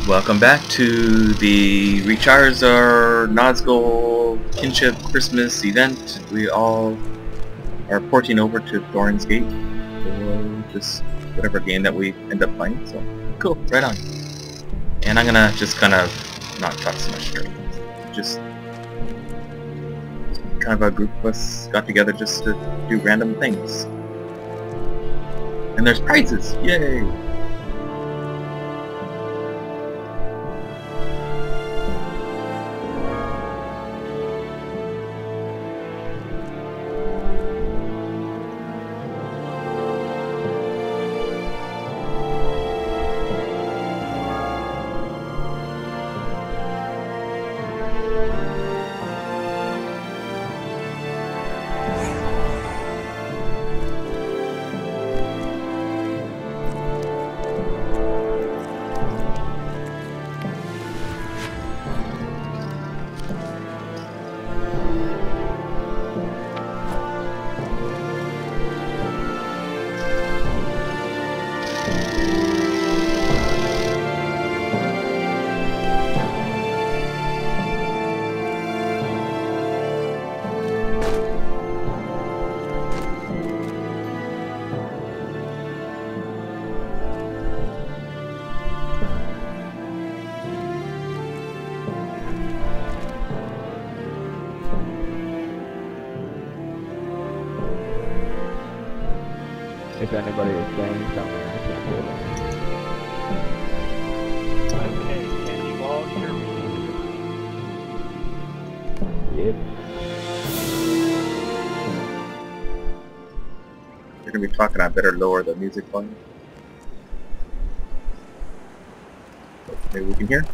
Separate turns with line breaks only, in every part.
Welcome back to the Rechazar Nazgul kinship Christmas event. We all are porting over to Thorin's Gate for just whatever game that we end up playing. So cool, right on. And I'm gonna just kind of not talk so much straight. Just kind of a group of us got together just to do random things. And there's prizes! Yay!
If anybody is saying something, I can't hear them.
Okay, can you all hear me?
Yep.
You're gonna be talking, I better lower the music volume. Maybe we can hear?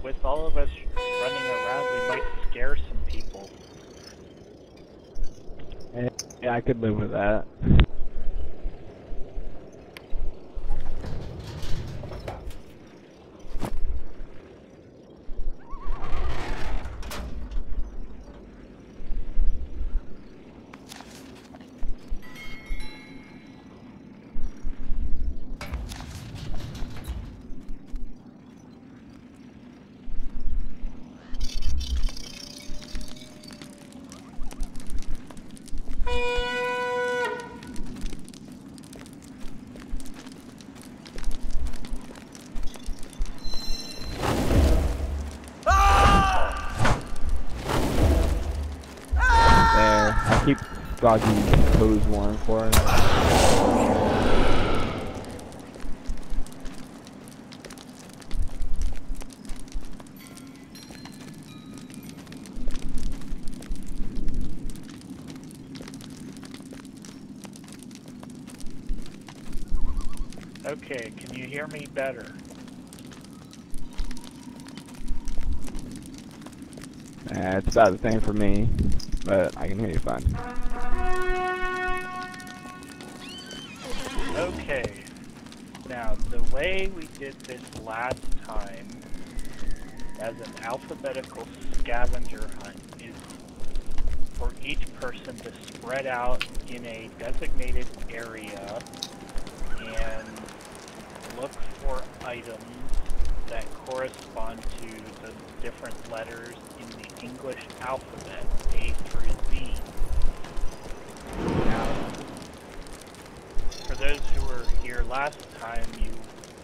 With all of us running around, we might scare some people.
Yeah, I could live with that. I keep dodging pose one for it.
Okay, can you hear me better?
It's about the same for me, but I can hear you fine.
Okay. Now, the way we did this last time as an alphabetical scavenger hunt is for each person to spread out in a designated area and look for items that correspond to the different letters in the English alphabet, A through Z. Now, for those who were here last time, you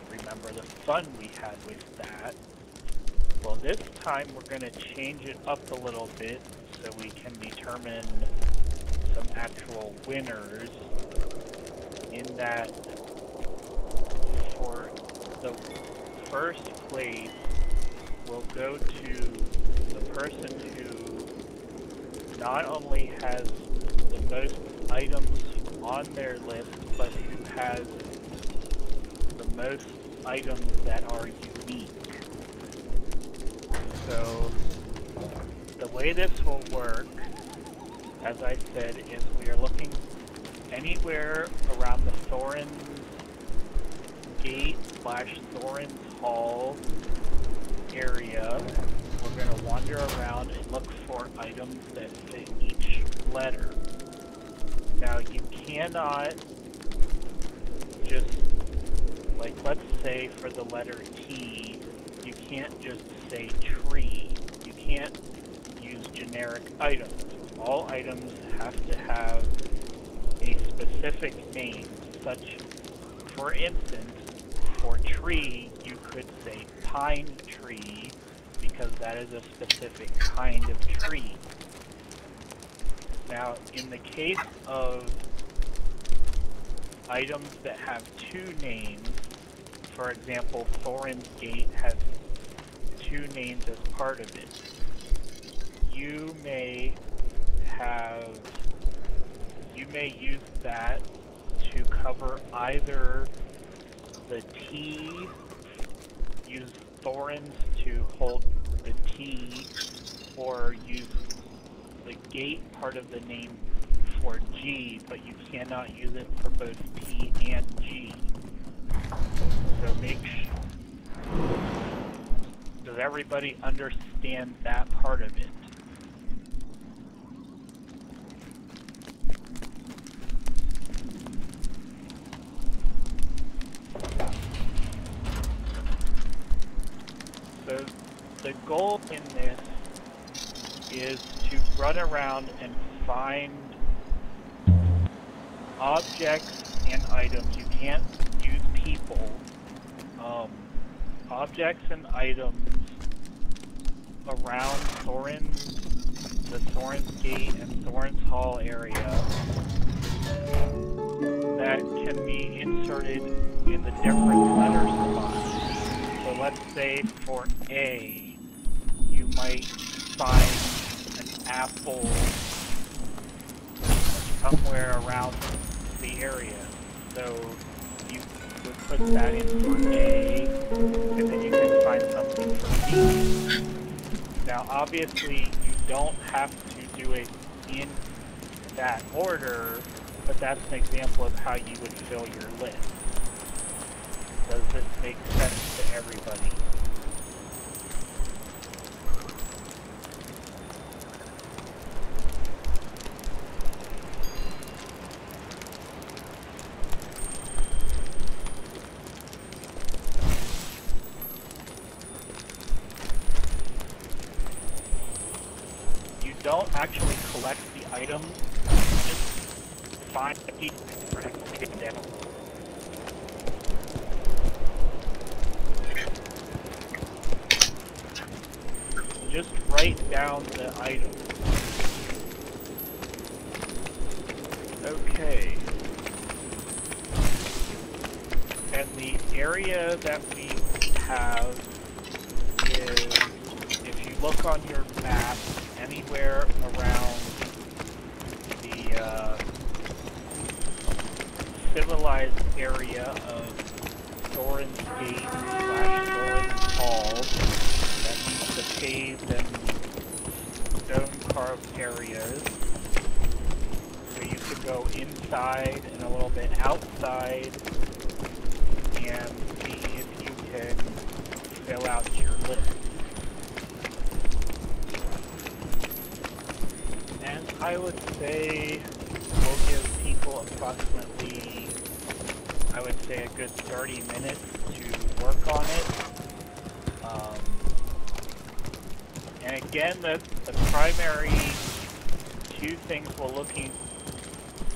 remember the fun we had with that. Well, this time we're going to change it up a little bit so we can determine some actual winners, in that for the first place we'll go to the person who not only has the most items on their list, but who has the most items that are unique. So the way this will work, as I said, is we are looking anywhere around the Thorin's Gate / Thorin's Hall area. We're going to wander around and look for items that fit each letter. Now, you cannot just, like, let's say for the letter T, you can't just say tree. You can't use generic items. All items have to have a specific name, such, for instance, for tree, you could say pine tree, because that is a specific kind of tree. Now, in the case of items that have two names, for example, Thorin's Gate has two names as part of it. You may use that to cover either the T, use Thorin's to hold the T, or use the gate part of the name for G, but you cannot use it for both T and G. So does everybody understand that part of it? So the goal in this is to run around and find objects and items. You can't use people. Objects and items around the Thorin's Gate and Thorin's Hall area that can be inserted in the different letter spots. So let's say for A, you might find an apple somewhere around the area. So you would put that in for A, and then you can find something for B. Now obviously you don't have to do it in that order, but that's an example of how you would fill your list. Does this make sense to everybody? You don't actually collect the items, just find the piece and take it down. Just write down the items. Okay. And the area that we have is, if you look on your map, anywhere around the civilized area of inside and a little bit outside and see if you can fill out your list. And I would say we'll give people approximately, I would say, a good 30 minutes to work on it. And again, the primary two things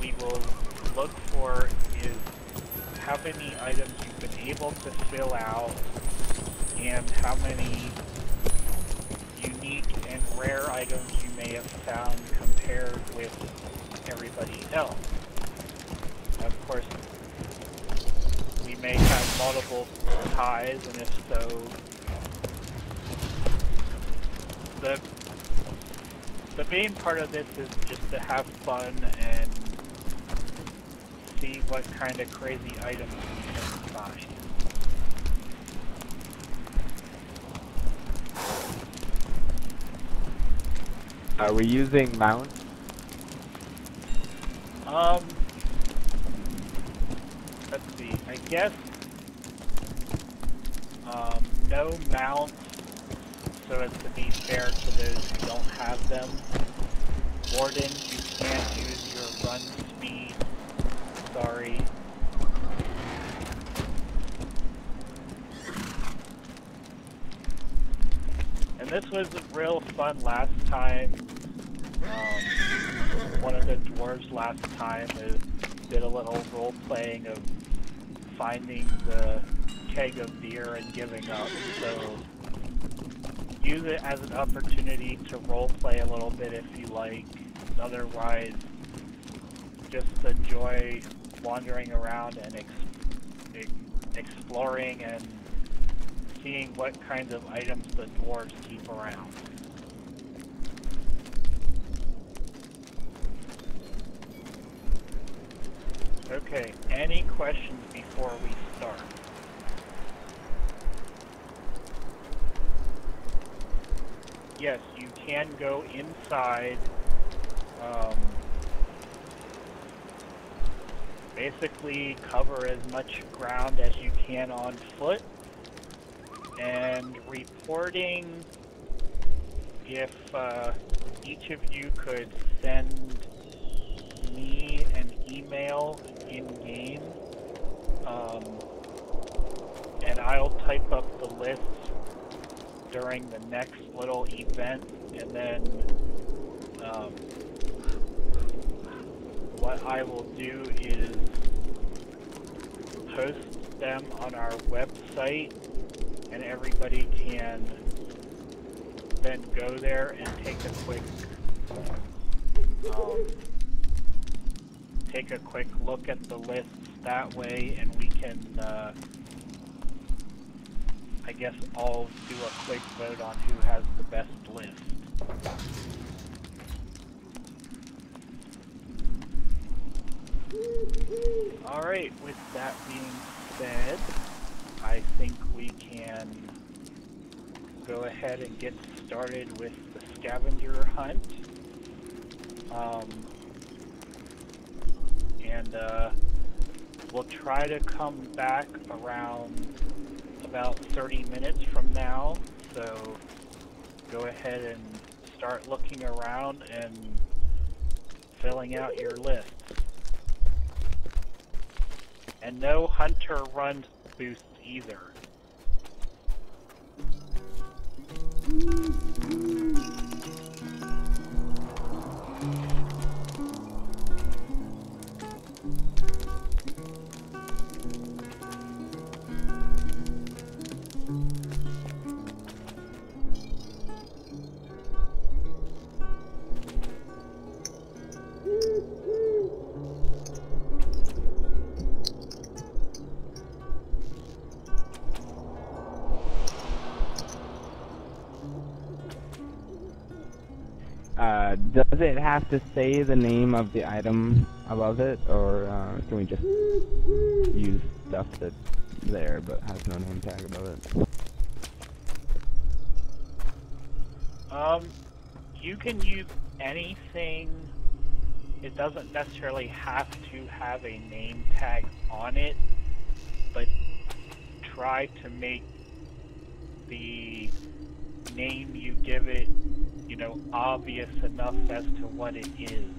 we will look for is how many items you've been able to fill out and how many unique and rare items you may have found compared with everybody else. Of course, we may have multiple ties, and if so, the main part of this is just to have fun and see what kind of crazy items we can find.
Are we using mount?
Let's see, I guess, no mounts, so as to be fair to those who don't have them. Warden, you can't use your run speed, sorry. And this was real fun last time. One of the dwarves last time did a little role-playing of finding the keg of beer and giving up, so use it as an opportunity to role-play a little bit if you like. Otherwise, just enjoy wandering around and exploring and seeing what kinds of items the dwarves keep around. Okay, any questions before we start? Yes, you can go inside. Basically cover as much ground as you can on foot. And reporting, if each of you could send me an email in-game, and I'll type up the list during the next little event, and then what I will do is post them on our website, and everybody can then go there and take a quick look at the lists that way, and we can I guess all do a quick vote on who has the best list. Alright, with that being said, I think we can go ahead and get started with the scavenger hunt. We'll try to come back around about 30 minutes from now, so go ahead and start looking around and filling out your list. And no hunter run boost either.
Does it have to say the name of the item above it, or can we just use stuff that's there but has no name tag above it?
You can use anything it doesn't necessarily have to have a name tag on it, but try to make the name you give it, you know, obvious enough as to what it is.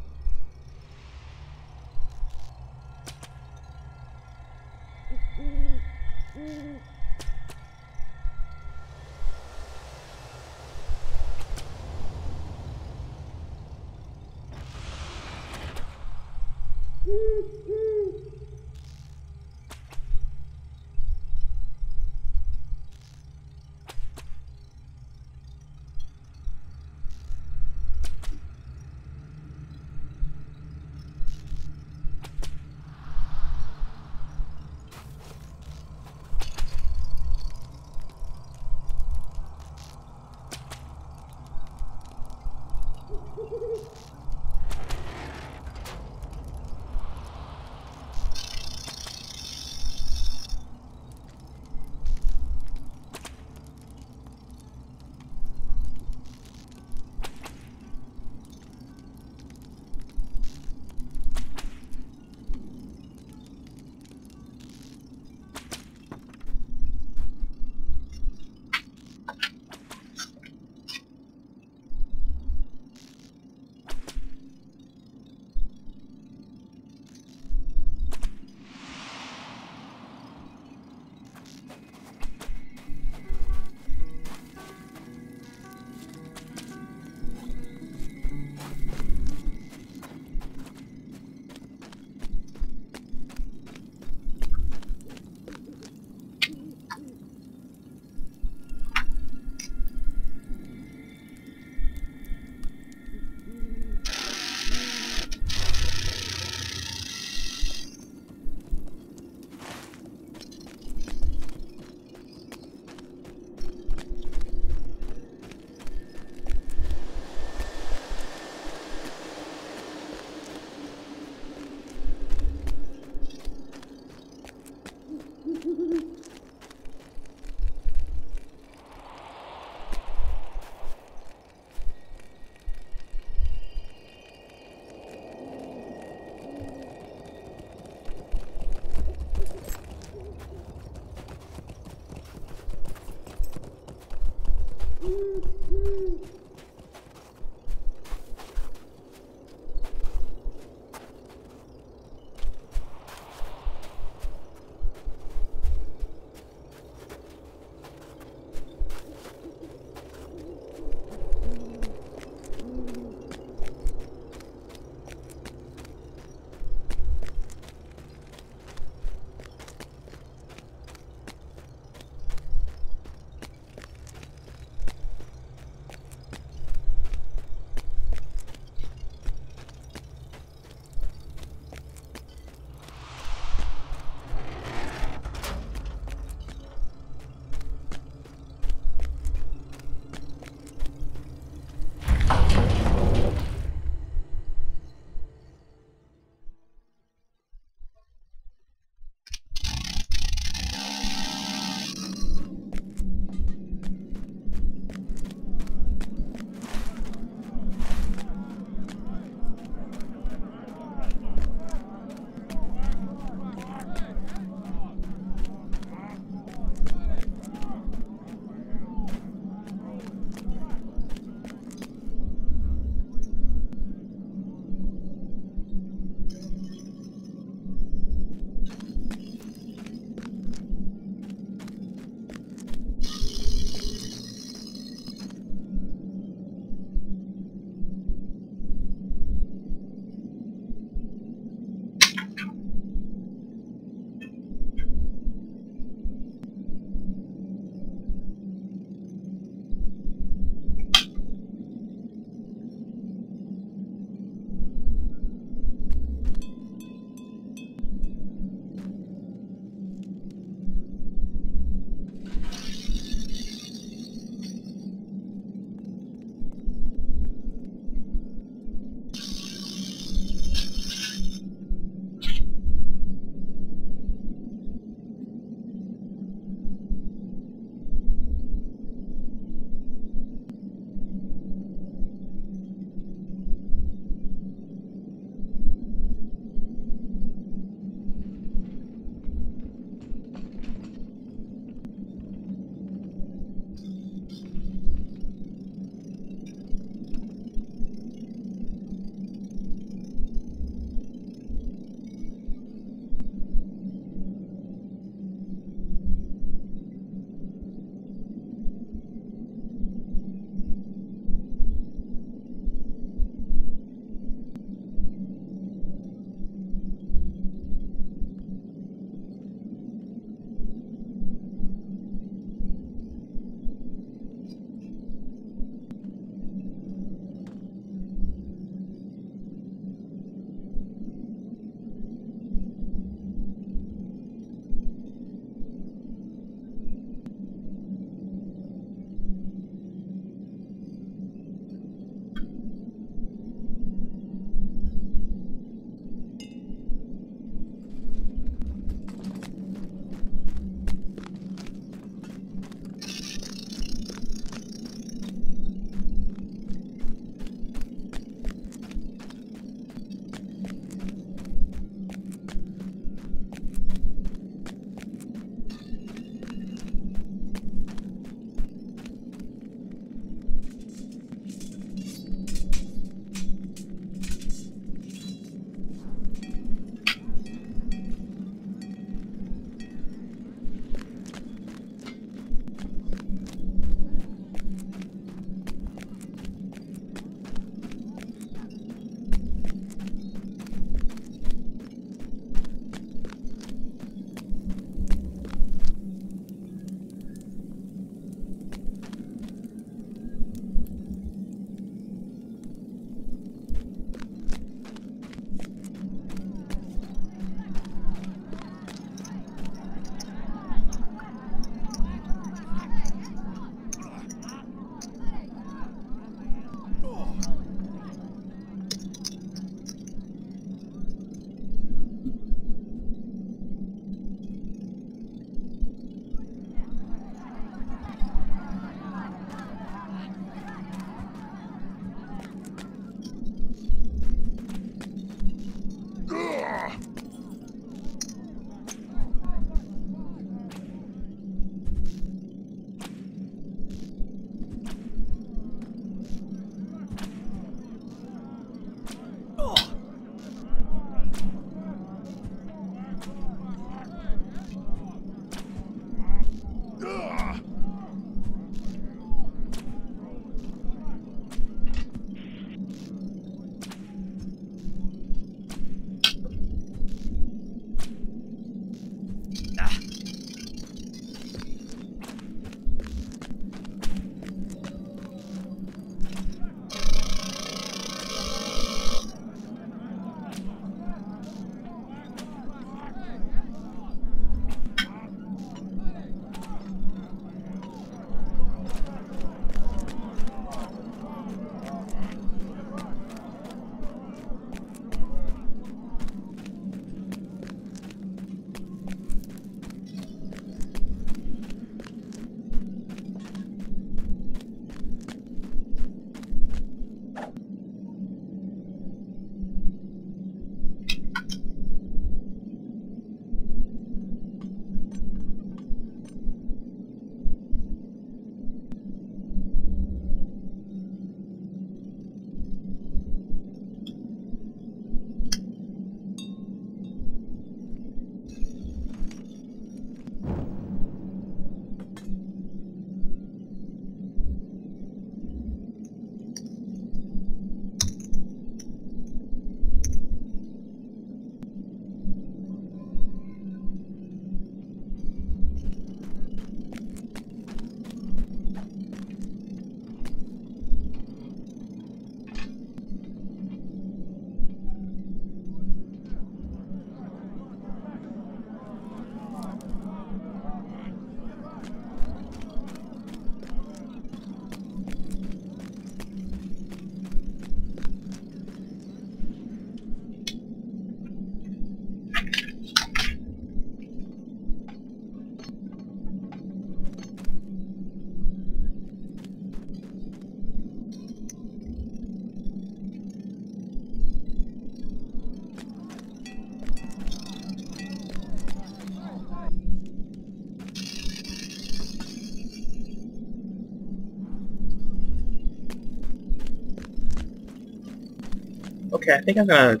Okay, I think I'm gonna...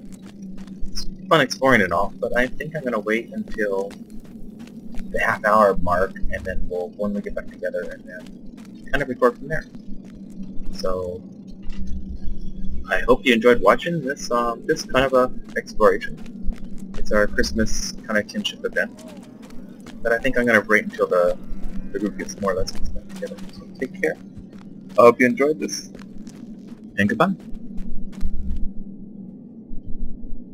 It's fun exploring and all, but I think I'm gonna wait until the half-hour mark, and then when we get back together, and then kind of record from there. So, I hope you enjoyed watching this this kind of a exploration. It's our Christmas kind of kinship event. But I think I'm gonna wait until the group gets more or less back together. So take care. I hope you enjoyed this, and goodbye.